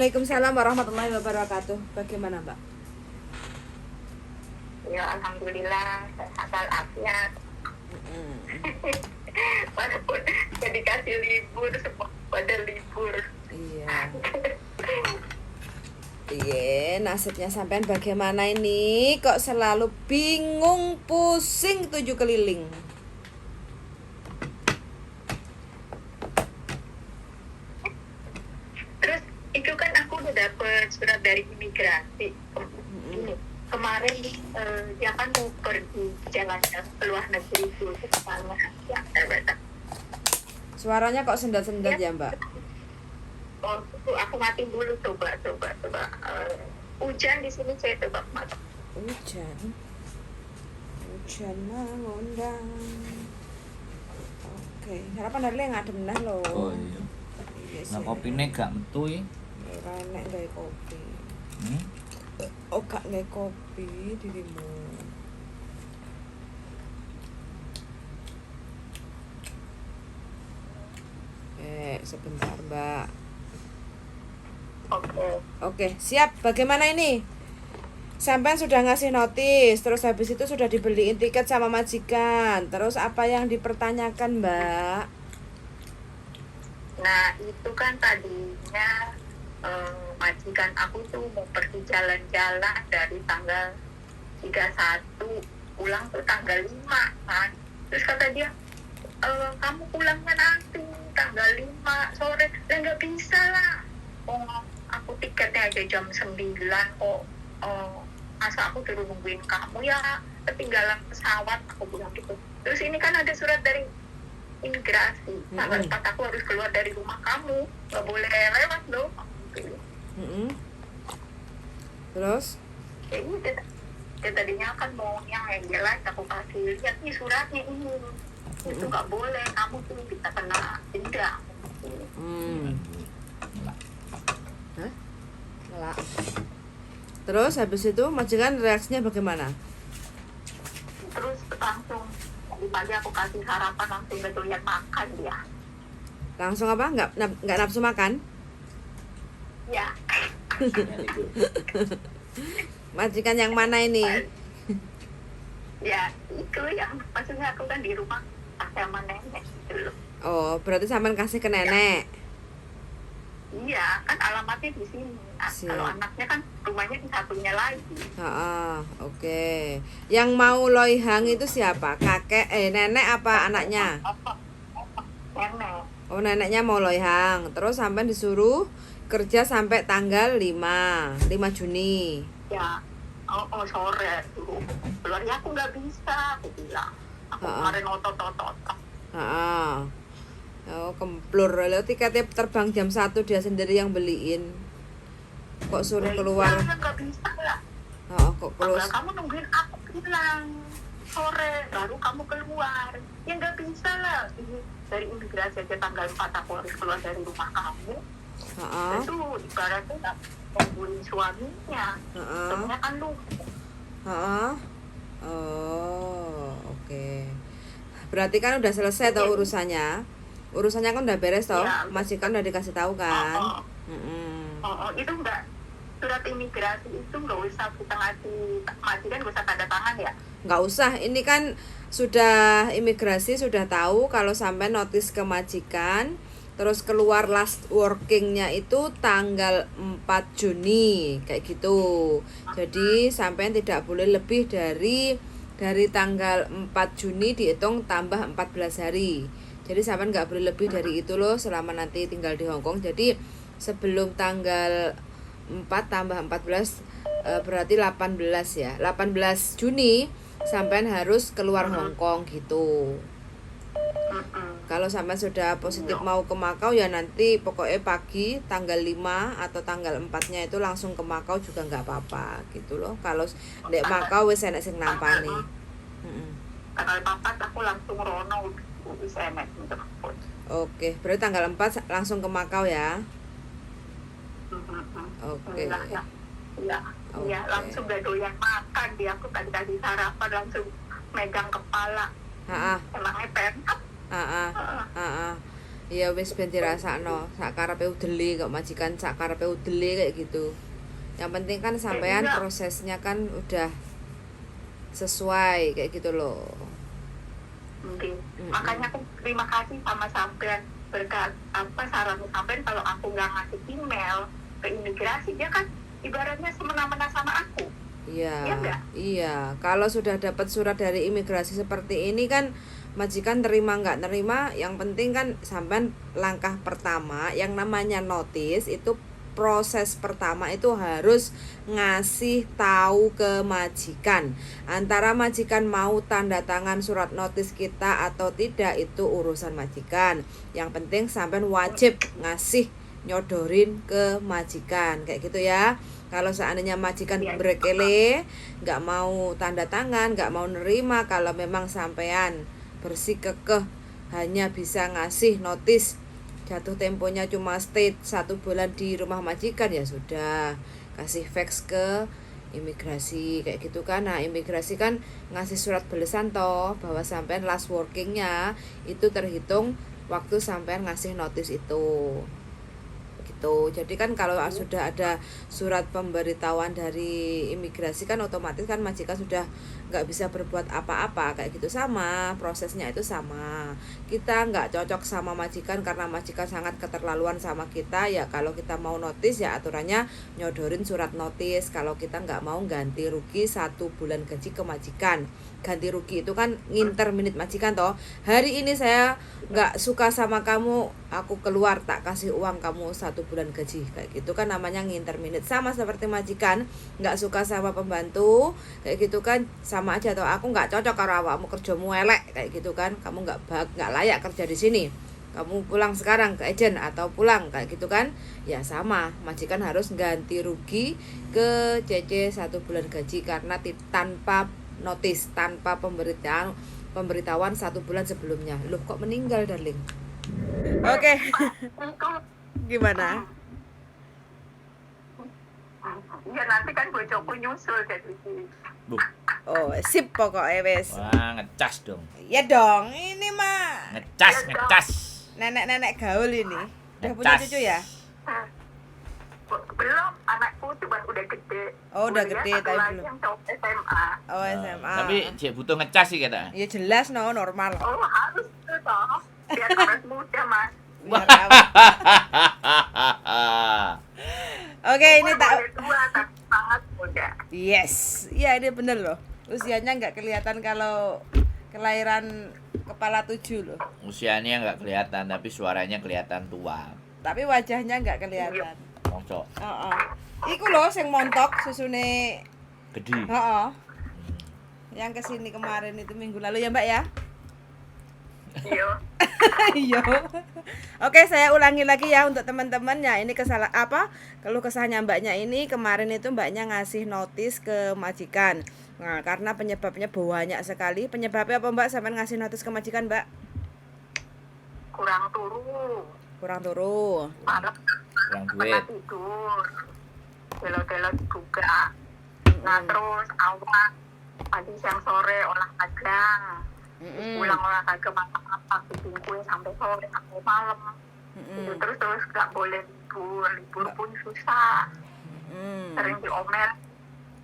Waalaikumsalam warahmatullahi wabarakatuh. Bagaimana, Mbak? Ya, alhamdulillah sehat walafiat. Walaupun udah dikasih libur, semua pada libur. Iya. Iya, nasibnya sampean bagaimana ini? Kok selalu bingung, pusing, tujuh keliling? Terus itu kan aku udah dapet surat dari imigrasi. Kemarin dia kan mau pergi jalan-jalan ke luar negeri dulu katanya. Ya, Suaranya kok sendat-sendat ya, Mbak? Oh, aku mati dulu, coba. Hujan di sini saya coba mati. Hujan mengundang. Oke, sarapan hari ini ngadem nah lo. Oh iya. Nah kopine gak metu iki. Ora enek gawe kopi. Hmm? Oh, gak gawe kopi dirimu. Sebentar, Mbak. Oke, siap. Bagaimana ini? Sampai sudah ngasih notis, terus habis itu sudah dibeliin tiket sama majikan. Terus apa yang dipertanyakan, Mbak? Nah, itu kan tadinya majikan aku tuh mau pergi jalan-jalan dari tanggal 31, pulang tuh tanggal 5 kan. Terus kata dia, kamu pulangnya nanti tanggal 5 sore. Lah nggak bisa lah. Oh, aku tiketnya aja jam 9 kok. Masa aku dulu nungguin kamu ya, ketinggalan pesawat, aku bilang gitu. Terus ini kan ada surat dari imigrasi, tanggal 4 aku harus keluar dari rumah kamu, nggak boleh lewat loh. Terus? Kayak gitu. Ya, tadinya kan mau yang jelas aku kasih lihat nih suratnya ini. Itu nggak boleh, kamu tuh bisa kena denda. Ngelak. Terus habis itu majikan reaksinya bagaimana? Terus langsung tadi pagi aku kasih sarapan, langsung doyan makan dia. Langsung apa? Nggak nafsu makan? Ya. Majikan yang mana ini? Ya itu yang maksudnya aku kan di rumah sama nenek gitu loh. Oh, berarti sampean kasih ke nenek. Iya, kan alamatnya di sini. Kalau anaknya kan rumahnya di satunya lagi. Oke. Yang mau loihang itu siapa? Kakek, nenek apa anaknya? Nenek. Oh, neneknya mau loihang. Terus sampean disuruh kerja sampai tanggal 5 Juni. Ya, sore dulu. Keluarnya aku nggak bisa, aku bilang. Aku kemarin otot-otot. Oh, kemplur. Lalu tiketnya terbang jam 1 dia sendiri yang beliin. Kok suruh keluar? Ya, nggak bisa lah. Kok keluar? Kamu nungguin aku bilang sore, baru kamu keluar. Ya nggak bisa lah. Dari imigrasi aja tanggal 4 aku harus keluar dari rumah kamu. Itu ibaratnya nungguin suaminya. Suaminya kan lu. Oke. Berarti kan udah selesai toh urusannya. Urusannya kan udah beres toh. Ya, majikan udah dikasih tahu kan. Itu enggak, surat imigrasi itu nggak usah kita ngasih majikan, nggak usah tanda tangan ya? Nggak usah. Ini kan sudah imigrasi sudah tahu kalau sampai notis ke majikan. Terus keluar last workingnya itu tanggal 4 Juni kayak gitu. Jadi sampean tidak boleh lebih dari tanggal 4 Juni dihitung tambah 14 hari. Jadi sampean nggak boleh lebih dari itu loh selama nanti tinggal di Hong Kong. Jadi sebelum tanggal 4 tambah 14 berarti 18 ya. 18 Juni sampean harus keluar Hong Kong gitu. Kalau sampai sudah positif mau ke Makau ya nanti pokoknya pagi tanggal 5 atau tanggal 4-nya itu langsung ke Makau juga nggak apa-apa gitu loh. Kalau ndek Makau wis enek sing nampani. Tanggal 4 aku langsung rono wis enek. Oke, berarti tanggal 4 langsung ke Makau ya. Oke. Iya, langsung gak doyan makan dia. Aku tadi sarapan langsung megang kepala. Emangnya pemkap. Ya wis ben dirasakno, sak karepe udele kok majikan sak karepe udele kayak gitu. Yang penting kan sampean Iya. prosesnya kan udah sesuai kayak gitu loh. Mungkin. Mm-mm. Makanya aku terima kasih sama sampean berkat saran sampean kalau aku nggak ngasih email ke imigrasi dia kan ibaratnya semena-mena sama aku. Iya Iya, nggak? iya. Kalau sudah dapat surat dari imigrasi seperti ini kan majikan terima nggak terima, yang penting kan sampean langkah pertama yang namanya notis itu proses pertama itu harus ngasih tahu ke majikan. Antara majikan mau tanda tangan surat notis kita atau tidak itu urusan majikan. Yang penting sampean wajib ngasih nyodorin ke majikan kayak gitu ya. Kalau seandainya majikan Iya. berkele, nggak mau tanda tangan, nggak mau nerima, kalau memang sampean bersikukuh hanya bisa ngasih notis jatuh temponya cuma stay 1 bulan di rumah majikan, ya sudah kasih fax ke imigrasi kayak gitu kan. Nah imigrasi kan ngasih surat belesan toh bahwa sampean last workingnya itu terhitung waktu sampean ngasih notis itu gitu. Jadi kan kalau sudah ada surat pemberitahuan dari imigrasi kan otomatis kan majikan sudah nggak bisa berbuat apa-apa kayak gitu. Sama prosesnya itu sama, kita nggak cocok sama majikan karena majikan sangat keterlaluan sama kita. Ya kalau kita mau notis ya aturannya nyodorin surat notis. Kalau kita nggak mau ganti rugi 1 bulan gaji ke majikan. Ganti rugi itu kan nginterminit majikan toh, hari ini saya nggak suka sama kamu, aku keluar tak kasih uang kamu 1 bulan gaji kayak gitu kan namanya nginterminit. Sama seperti majikan nggak suka sama pembantu kayak gitu kan sama aja toh, aku nggak cocok karo awakmu, kerjamu elek kayak gitu kan, kamu nggak layak kerja di sini, kamu pulang sekarang ke agent atau pulang kayak gitu kan. Ya sama, majikan harus ganti rugi ke CC 1 bulan gaji karena tanpa notis, tanpa pemberitahuan 1 bulan sebelumnya. Loh kok meninggal darling? Oke. Itu Gimana? ya nanti kan bojoku nyusul jadi Buh, Oh sip pokoknya wes. wah ngecas dong. Ya dong, ini mah Ngecas. nenek-nenek gaul ini. Udah punya Ngecas. cucu ya? belum, anakku cuma udah gede. Oh, udah Kuliah, gede, satu tapi lagi belum. yang cowok SMA. Oh Nah, SMA. tapi cek butuh ngecas sih kata. Ya jelas no, normal. Oh harus tuh toh biar awet muda mas. Biar awet. Oke, ini tak. Boleh tua tapi sangat muda. Yes, iya ini bener loh. Usianya nggak kelihatan kalau kelahiran kepala 7 loh. Usianya nggak kelihatan tapi suaranya kelihatan tua. Tapi wajahnya nggak kelihatan. Mosok Heeh. Iku loh sing montok susune. gede. Heeh. Yang kesini kemarin itu minggu lalu ya Mbak ya. Iya. Iya. Oke, saya ulangi lagi ya untuk teman-teman ya. Ini keluh kesahnya Mbaknya ini kemarin itu Mbaknya ngasih notis ke majikan. Nah, karena penyebabnya banyak sekali. Penyebabnya apa Mbak sampai ngasih notis ke majikan, Mbak? Kurang turu. Kurang turu. Malam Kurang pernah duit. tidur. Telo-telo juga. Nah terus awal pagi siang sore olahraga. Pulang olahraga makan apa bikin kue sampai sore sampai malam. Itu terus nggak boleh libur pun susah. Sering diomel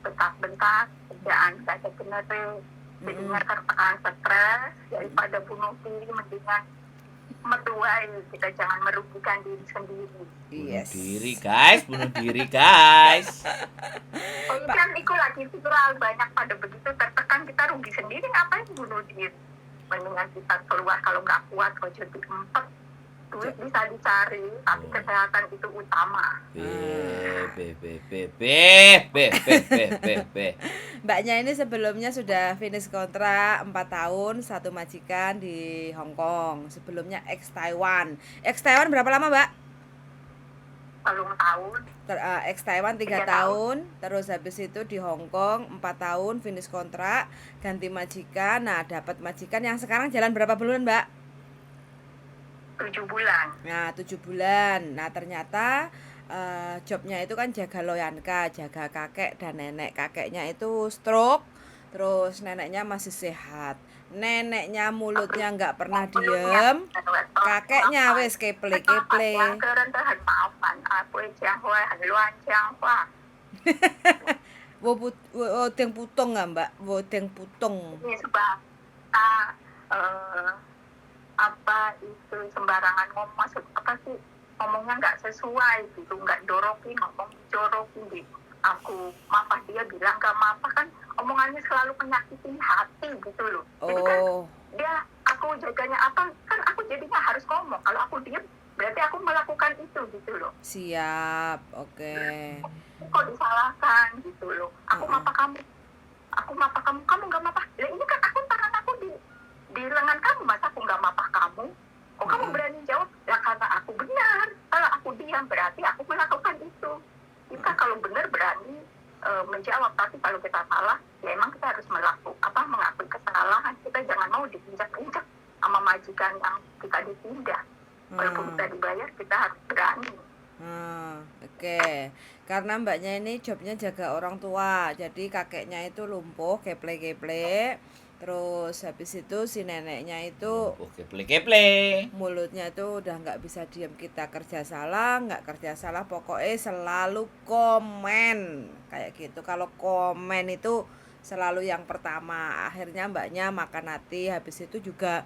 bentak-bentak kerjaan gak ada bener. Jadinya tertekan stres daripada bunuh diri mendingan metuai, kita jangan merugikan diri sendiri. Yes. Bunuh diri guys. Oh kan itu lagi viral, banyak pada begitu tertekan kita rugi sendiri, ngapain bunuh diri? Mendingan kita keluar kalau nggak kuat kalau jadi empat, duit bisa dicari tapi kesehatan itu utama. Mbaknya ini sebelumnya sudah finish kontrak 4 tahun, 1 majikan di Hong Kong. Sebelumnya ex Taiwan. Ex Taiwan berapa lama, Mbak? Belum tahun. Ex Taiwan 3 tahun, terus habis itu di Hong Kong 4 tahun finish kontrak, ganti majikan. Nah, dapat majikan yang sekarang jalan berapa bulan, Mbak? 7 bulan. Nah, 7 bulan. Nah, ternyata jobnya itu kan jaga loyanka, jaga kakek dan nenek. Kakeknya itu stroke, terus neneknya masih sehat. Neneknya mulutnya nggak pernah diem, kakeknya wis keple-keple. Yang kerendahan maafan, apa yang luan yang Wodeng putung nggak mbak? Wodeng putung. ini sebab eh, apa itu sembarangan ngomong, maksud apa sih, ngomongnya nggak sesuai gitu, nggak jorokin, ngomong jorokin gitu. Aku mapah, dia bilang gak mapah, kan omongannya selalu menyakitin hati gitu loh. Jadi kan dia, aku jaganya apa, kan aku jadinya harus ngomong. Kalau aku diam berarti aku melakukan itu gitu loh. Siap, oke. Kok disalahkan gitu loh. Aku mapah kamu, kamu nggak mapah. Nah, ini kan aku, tangan aku di lengan kamu, masa aku nggak mapah kamu? Kok kamu berani jawab? Ya karena aku benar. Kalau aku diam berarti aku melakukan itu. Kita kalau benar berani menjawab, tapi kalau kita salah ya emang kita harus mengakui kesalahan. Kita jangan mau diinjak-injak sama majikan yang kita ditindak. Walaupun kita dibayar, kita harus berani. Oke. Karena mbaknya ini jobnya jaga orang tua, jadi kakeknya itu lumpuh, keple-keple. Terus habis itu si neneknya itu keple-keple. mulutnya itu udah nggak bisa diam, kita kerja salah, nggak kerja salah, pokoknya selalu komen kayak gitu. Kalau komen itu selalu yang pertama. Akhirnya mbaknya makan hati. Habis itu juga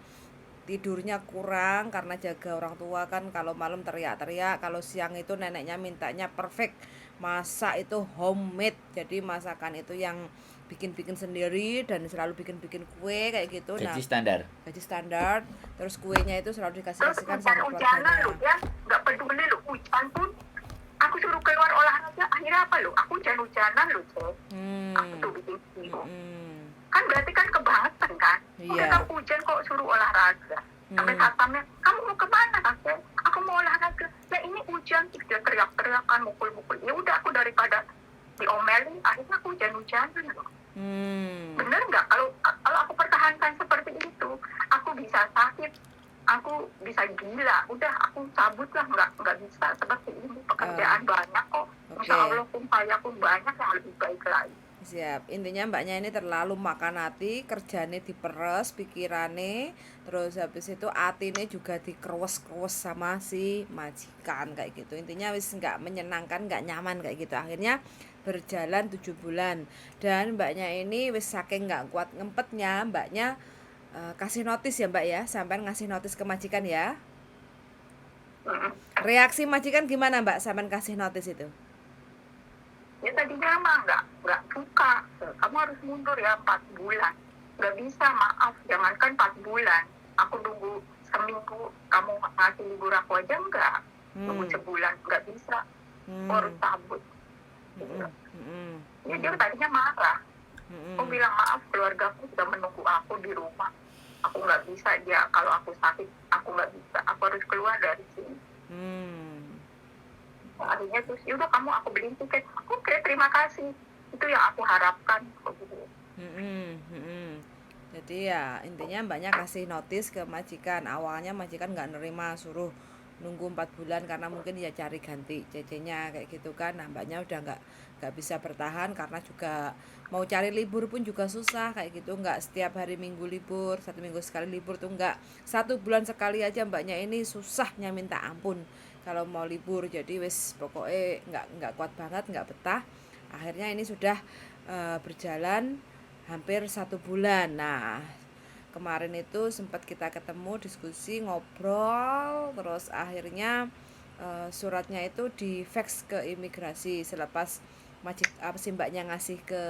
tidurnya kurang karena jaga orang tua kan, kalau malam teriak-teriak, kalau siang itu neneknya mintanya perfect, masak itu homemade, jadi masakan itu yang bikin-bikin sendiri dan selalu bikin-bikin kue kayak gitu. Gaji standar, terus kuenya itu selalu Terus dikasih-kasihkan sama hujan-hujanan keluarganya. loh ya, nggak peduli loh, hujan pun aku suruh keluar olahraga, akhirnya apa loh, aku hujan-hujanan loh cek. Aku tuh bikin video. Kan berarti kan kebangetan kan. Udah kan hujan kok suruh olahraga. Sampai satpamnya, kamu mau kemana kakek? Aku mau olahraga. Ya ini hujan, dia teriak-teriakan, mukul-mukul. Ya udah, aku daripada diomelin, akhirnya aku hujan-hujanan loh. Bener nggak? Kalau aku pertahankan seperti itu, aku bisa sakit, aku bisa gila. Udah, aku cabut lah, nggak bisa seperti ini. Pekerjaan banyak kok. Insya Allah pun banyak yang lebih baik lagi. Siap. Intinya mbaknya ini terlalu makan hati, kerjane diperes, pikirane, terus habis itu atine juga dikerues-kerues sama si majikan kayak gitu. Intinya wis nggak menyenangkan, nggak nyaman kayak gitu. Akhirnya berjalan 7 bulan dan mbaknya ini wis saking nggak kuat ngempetnya, mbaknya kasih notis ya mbak ya, sampai ngasih notis ke majikan ya. Reaksi majikan gimana mbak sampai kasih notis itu? Ya tadinya mah nggak suka, kamu harus mundur ya 4 bulan, nggak bisa, maaf, jangankan 4 bulan, aku nunggu seminggu, kamu ngasih libur aku aja nggak, nunggu sebulan, nggak bisa, aku harus cabut. Ya dia tadinya marah, aku bilang maaf, keluargaku sudah menunggu aku di rumah, aku nggak bisa, dia kalau aku sakit, aku nggak bisa, aku harus keluar dari sini. Akhirnya terus, yaudah kamu aku beliin tiket. Oke, terima kasih. Itu yang aku harapkan. Jadi ya intinya mbaknya kasih notis ke majikan. Awalnya majikan nggak nerima, suruh nunggu 4 bulan karena mungkin ya cari ganti CC-nya kayak gitu kan. Nah mbaknya udah nggak bisa bertahan karena juga mau cari libur pun juga susah kayak gitu. Nggak setiap hari minggu libur, 1 minggu sekali libur tuh nggak. 1 bulan sekali aja mbaknya ini susahnya minta ampun kalau mau libur. Jadi wis pokoknya nggak kuat banget, nggak betah. Akhirnya ini sudah berjalan hampir 1 bulan. Nah kemarin itu sempat kita ketemu, diskusi, ngobrol, terus akhirnya suratnya itu di fax ke imigrasi selepas mbaknya ngasih ke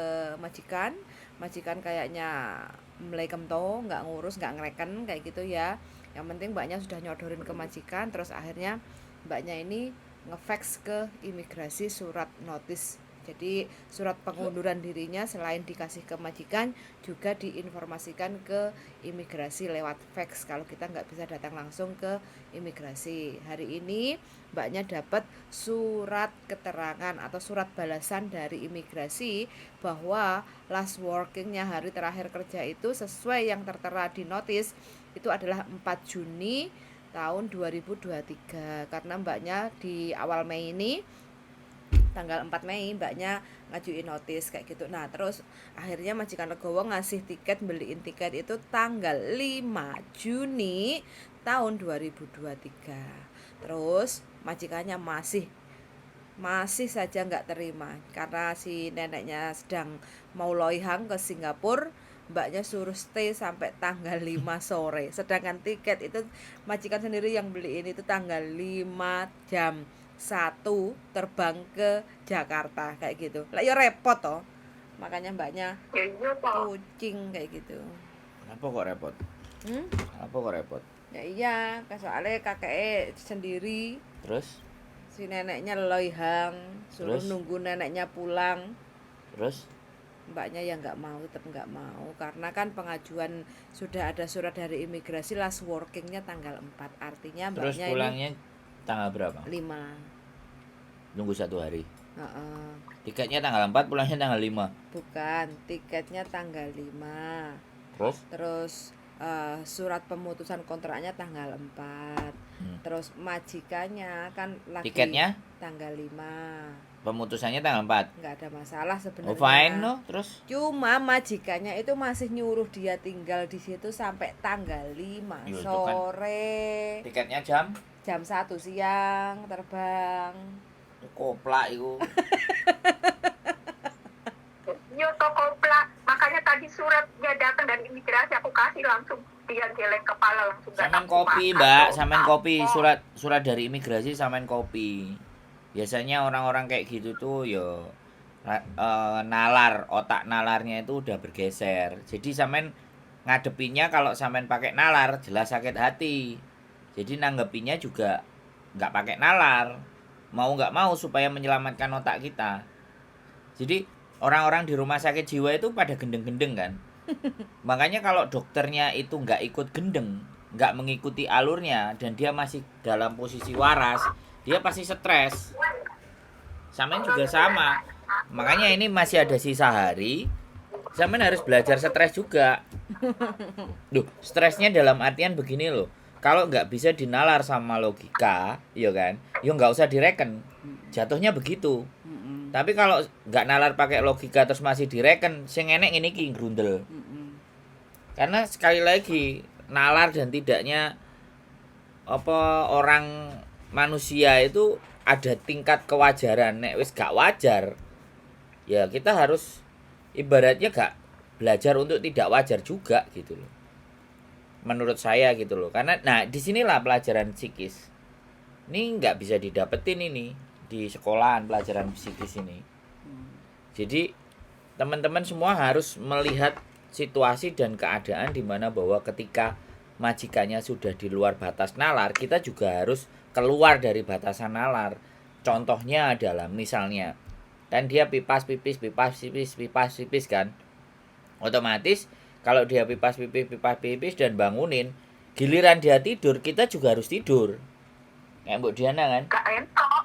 majikan kayaknya mulai kemto, nggak ngurus, nggak ngereken kayak gitu ya. Yang penting mbaknya sudah nyodorin ke majikan, terus akhirnya mbaknya ini ngefax ke imigrasi surat notis. Jadi surat pengunduran dirinya selain dikasih ke majikan juga diinformasikan ke imigrasi lewat fax kalau kita nggak bisa datang langsung ke imigrasi. Hari ini mbaknya dapat surat keterangan atau surat balasan dari imigrasi bahwa last workingnya, hari terakhir kerja itu sesuai yang tertera di notis itu adalah 4 Juni tahun 2023. Karena mbaknya di awal Mei ini tanggal 4 Mei mbaknya ngajuin notis kayak gitu. Nah terus akhirnya majikan legowo ngasih tiket, beliin tiket itu tanggal 5 Juni tahun 2023. Terus majikannya masih saja nggak terima karena si neneknya sedang mau loihang ke Singapura. Mbaknya suruh stay sampai tanggal 5 sore. Sedangkan tiket itu majikan sendiri yang beliin itu tanggal 5 jam 1 terbang ke Jakarta kayak gitu. Lah ya repot toh. Makanya mbaknya Ya iya toh. kucing kayak gitu. Kenapa kok repot? Kenapa kok repot? Ya iya, soalnya kakeknya sendiri, Terus? si neneknya loihang, suruh Terus? nunggu neneknya pulang. Terus? Mbaknya yang nggak mau, tetap nggak mau karena kan pengajuan sudah ada surat dari imigrasi, last workingnya tanggal 4, artinya Terus mbaknya pulangnya tanggal berapa? ini 5. Nunggu 1 hari. Heeh. Tiketnya tanggal 4, pulangnya tanggal 5. Bukan, tiketnya tanggal 5. Terus? Terus surat pemutusan kontraknya tanggal 4. Terus majikannya kan lagi Tiketnya tanggal 5. pemutusannya tanggal 4. Nggak ada masalah sebenarnya. Oh fine no, terus? Cuma majikannya itu masih nyuruh dia tinggal di situ sampai tanggal 5 Yo, itu kan. sore. Tiketnya jam? Jam 1 siang terbang. Koplak itu. Iya toh koplak. Makanya tadi suratnya datang dari imigrasi aku kasih langsung dia geleng kepala langsung. gak Samen aku kopi, makan. Mbak, Tuh, samen apa? kopi, surat dari imigrasi samen kopi. Biasanya orang-orang kayak gitu tuh yo nalar, otak nalarnya itu udah bergeser. Jadi samen ngadepinya kalau samen pakai nalar jelas sakit hati. Jadi nanggepinnya juga nggak pakai nalar. Mau nggak mau supaya menyelamatkan otak kita. Jadi orang-orang di rumah sakit jiwa itu pada gendeng-gendeng kan. Makanya kalau dokternya itu nggak ikut gendeng, nggak mengikuti alurnya, dan dia masih dalam posisi waras, dia pasti stres. Samen juga sama. Makanya ini masih ada sisa hari. Samen harus belajar stres juga. Duh, stresnya dalam artian begini loh. Kalau nggak bisa dinalar sama logika, ya kan, ya nggak usah direken. Jatuhnya begitu. Tapi kalau nggak nalar pakai logika terus masih direken, sing enek ini ki grundel. Karena sekali lagi nalar dan tidaknya orang manusia itu ada tingkat kewajaran. Nek wis gak wajar, ya kita harus ibaratnya gak belajar untuk tidak wajar juga gitu loh. Menurut saya gitu loh. Karena nah disinilah pelajaran psikis. Ini nggak bisa didapetin ini di sekolahan pelajaran psikis ini. Jadi teman-teman semua harus melihat situasi dan keadaan di mana bahwa ketika majikannya sudah di luar batas nalar, kita juga harus keluar dari batasan nalar. Contohnya adalah misalnya kan dia pipas pipis kan. Otomatis kalau dia pipas pipis dan bangunin, giliran dia tidur, kita juga harus tidur. Kayak Mbak Diana kan? Gak enak.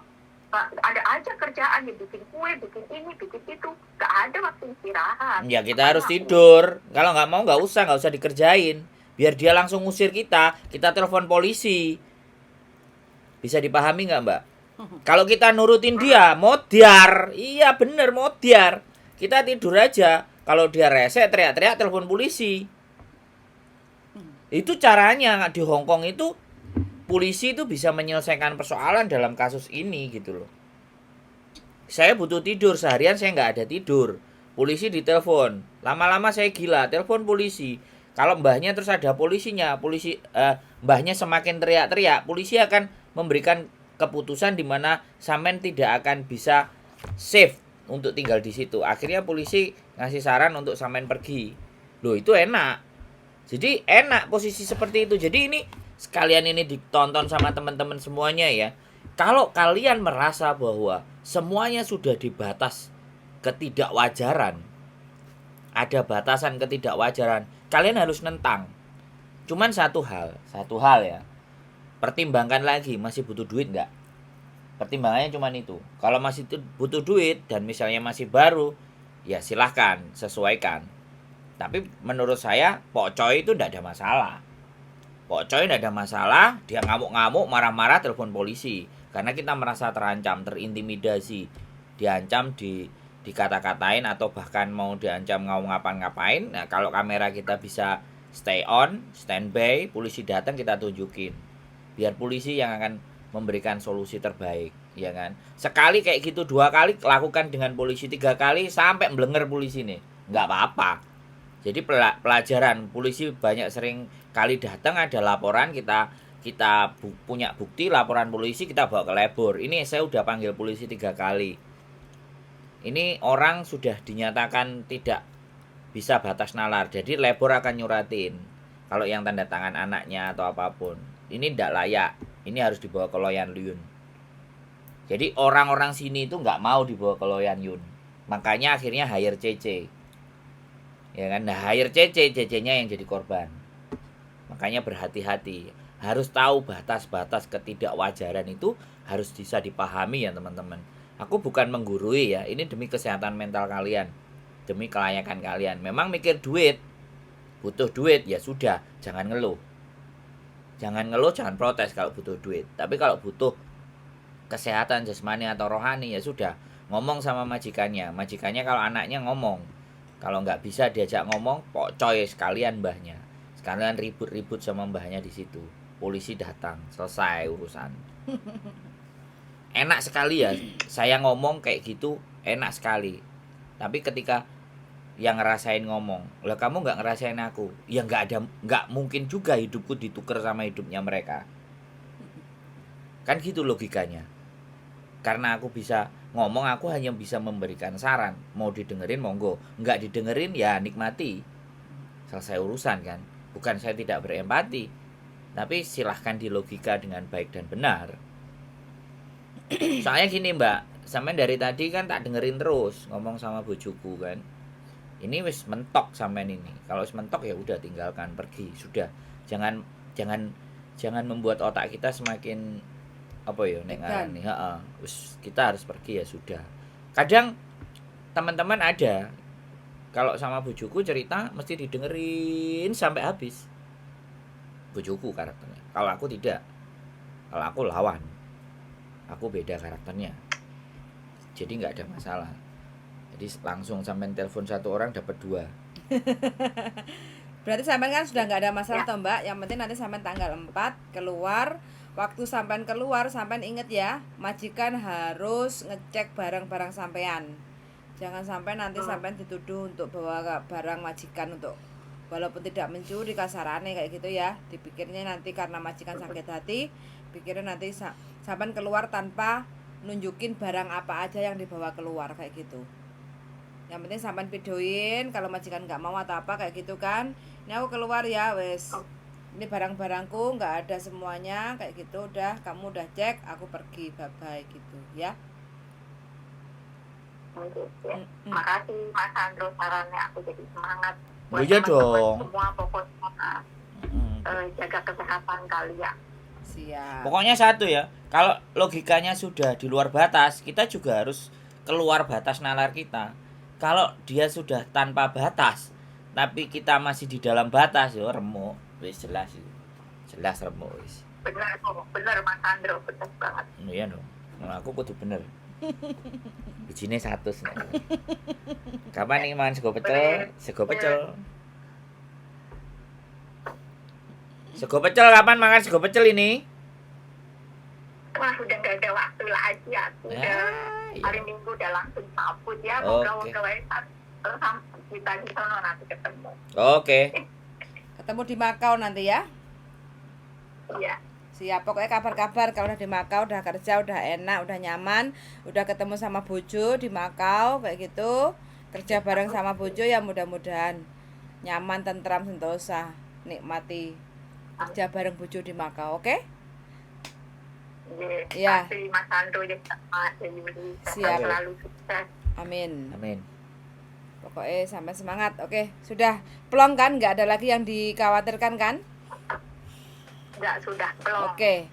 Ada aja kerjaan ya, bikin kue, bikin ini, bikin itu. Gak ada waktu istirahat. Ya kita harus tidur. Kalau nggak mau nggak usah dikerjain. Biar dia langsung ngusir kita telepon polisi. Bisa dipahami nggak Mbak? Kalau kita nurutin dia, modiar. Iya bener modiar. Kita tidur aja. Kalau dia rese teriak-teriak telepon polisi. Itu caranya di Hong Kong itu. Polisi itu bisa menyelesaikan persoalan dalam kasus ini gitu loh. Saya butuh tidur, seharian saya nggak ada tidur. Polisi ditelepon. Lama-lama saya gila, telepon polisi. Kalau mbahnya terus ada polisinya, mbahnya semakin teriak-teriak, polisi akan memberikan keputusan di mana sampean tidak akan bisa safe untuk tinggal di situ. Akhirnya polisi ngasih saran untuk sampean pergi. Loh itu enak. Jadi enak posisi seperti itu. Jadi ini sekalian ini ditonton sama teman-teman semuanya ya. Kalau kalian merasa bahwa semuanya sudah di batas ketidakwajaran, ada batasan ketidakwajaran, kalian harus nentang. Cuman satu hal ya. Pertimbangkan lagi, masih butuh duit nggak? Pertimbangannya cuman itu. Kalau masih butuh duit dan misalnya masih baru, ya silahkan sesuaikan. Tapi menurut saya Pocoy itu nggak ada masalah. Pocoy tidak ada masalah, dia ngamuk-ngamuk, marah-marah, telepon polisi. Karena kita merasa terancam, terintimidasi. diancam, dikata-katain atau bahkan mau diancam mau ngapa-ngapain. Nah, kalau kamera kita bisa stay on, standby, polisi datang kita tunjukin. Biar polisi yang akan memberikan solusi terbaik, ya kan? Sekali kayak gitu, 2 kali lakukan dengan polisi, 3 kali sampai mblenger polisi nih. Nggak apa-apa. Jadi pelajaran, polisi banyak sering kali datang ada laporan, kita punya bukti laporan polisi, kita bawa ke labor. Ini saya udah panggil polisi 3 kali. Ini orang sudah dinyatakan tidak bisa batas nalar, jadi labor akan nyuratin kalau yang tanda tangan anaknya atau apapun. Ini tidak layak, ini harus dibawa ke Loyan Yun. Jadi orang-orang sini itu nggak mau dibawa ke Loyan Yun, makanya akhirnya hire CC, ya kan? Nah, hire CC-nya yang jadi korban. Makanya berhati-hati, harus tahu batas-batas ketidakwajaran itu harus bisa dipahami ya teman-teman. Aku bukan menggurui ya, ini demi kesehatan mental kalian, demi kelayakan kalian. Memang mikir duit, butuh duit, ya sudah, jangan ngeluh. Jangan ngeluh, jangan protes kalau butuh duit. Tapi kalau butuh kesehatan jasmani atau rohani, ya sudah, ngomong sama majikannya. Majikannya kalau anaknya ngomong, kalau nggak bisa diajak ngomong, pocoy sekalian mbahnya. Sekalian ribut-ribut sama mbahnya di situ. Polisi datang, selesai urusan. Enak sekali ya, saya ngomong kayak gitu, enak sekali. Tapi ketika yang ngerasain ngomong, lah kamu nggak ngerasain aku, ya nggak mungkin juga hidupku ditukar sama hidupnya mereka. Kan gitu logikanya. Karena aku bisa ngomong, aku hanya bisa memberikan saran. Mau didengerin monggo, nggak didengerin ya nikmati. Selesai urusan kan. Bukan saya tidak berempati, tapi silahkan dilogika dengan baik dan benar. Soalnya gini mbak, sampai dari tadi kan tak dengerin terus ngomong sama bojoku kan. Ini wis mentok sampean ini. Kalau wis mentok ya udah tinggalkan, pergi, sudah. Jangan membuat otak kita semakin apa ya nek ngarani, heeh. Wis kita harus pergi ya sudah. Kadang teman-teman ada kalau sama bojoku cerita mesti didengerin sampai habis. Bojoku karakternya. Kalau aku tidak. Kalau aku lawan. Aku beda karakternya. Jadi nggak ada masalah. Jadi langsung sampai telepon 1 orang dapat 2. Berarti sampean kan sudah nggak ada masalah toh mbak. Yang penting nanti sampean tanggal 4 keluar. Waktu sampean keluar, sampean inget ya, majikan harus ngecek barang-barang sampean. Jangan sampai nanti sampean dituduh untuk bawa barang majikan untuk walaupun tidak mencuri kasarane kayak gitu ya. Dipikirnya nanti karena majikan sakit hati, pikirnya nanti sampean keluar tanpa nunjukin barang apa aja yang dibawa keluar kayak gitu. Yang penting sampean videoin kalau majikan nggak mau atau apa kayak gitu kan. Ini aku keluar ya wes. Ini barang-barangku nggak ada semuanya kayak gitu. Udah kamu udah cek, aku pergi, bye bye gitu ya. Makasih Mas Andro sarannya, aku jadi semangat. Iya dong. Semua pokoknya jaga kesehatan kalian. Siap. Pokoknya satu ya, kalau logikanya sudah di luar batas, kita juga harus keluar batas nalar kita. Kalau dia sudah tanpa batas, tapi kita masih di dalam batas, ya remuk, wis jelas itu. Jelas remuk wis. Bener Mas Andro, bener banget. Iya dong. Nah, aku kudu bener. Bijine 100 nih. Kapan nih mangan sego pecel? Sego pecel. Sego pecel kapan makan sego pecel ini? Wah, udah gak ada waktu lagi aku. Ya, hari Minggu udah langsung sabut ya. Oke. Sampai kita di sana nanti ketemu. Oke. Ketemu di Makau nanti ya. Iya. Siap, pokoknya kabar-kabar kalau udah di Makau, udah kerja, udah enak, udah nyaman, udah ketemu sama bojo di Makau kayak gitu, kerja bareng sama bojo ya mudah-mudahan nyaman, tentram, sentosa, nikmati kerja bareng bojo di Makau, oke? Iya. Terima Mas Andro ya sama Yuli. Siap. Selalu sukses. Amin. Amin. Pokoknya sampai semangat, oke? Sudah plong kan? Nggak ada lagi yang dikhawatirkan kan? Enggak, sudah belum. Oke,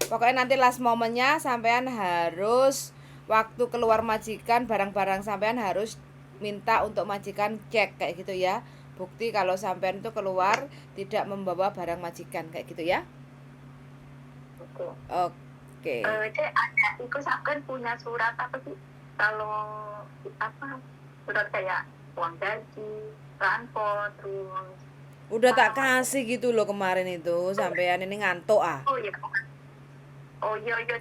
pokoknya nanti last momennya sampean harus waktu keluar majikan barang-barang sampean harus minta untuk majikan cek kayak gitu ya. Bukti kalau sampean itu keluar tidak membawa barang majikan kayak gitu ya. Oke. Oke. Cek ada ikut kan punya surat apa sih kalau apa surat kayak uang gaji, transport, terus Udah tak kasih gitu loh kemarin itu, sampean ini ngantuk ah. iya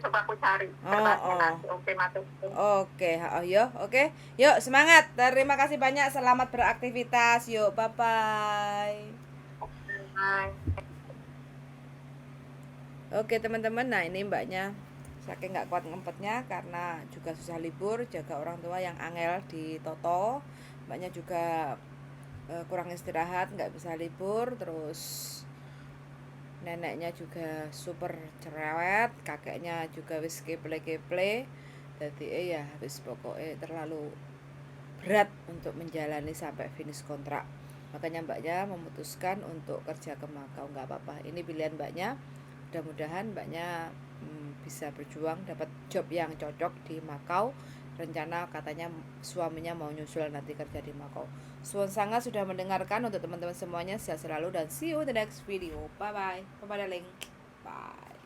coba aku cari kertasnya Oh, nanti. Oke masuk. oke, oh, yo, oke. Yuk, semangat. Terima kasih banyak. Selamat beraktivitas. Yuk, bye-bye. Bye. Oke, teman-teman. Nah, ini mbaknya saking nggak kuat ngempetnya karena juga susah libur, jaga orang tua yang angel di Toto. Mbaknya juga kurang istirahat, nggak bisa libur, terus neneknya juga super cerewet, kakeknya juga wis keple-keple. Jadi ya wis pokoknya terlalu berat untuk menjalani sampai finish kontrak. Makanya mbaknya memutuskan untuk kerja ke Makau. Nggak apa-apa, ini pilihan mbaknya. Mudah-mudahan mbaknya bisa berjuang dapat job yang cocok di Makau. Rencana katanya suaminya mau nyusul nanti kerja di Makau. Suwun sangat sudah mendengarkan. Untuk teman-teman semuanya sehat selalu dan see you in the next video. Bye bye. Bye bye darling. Bye.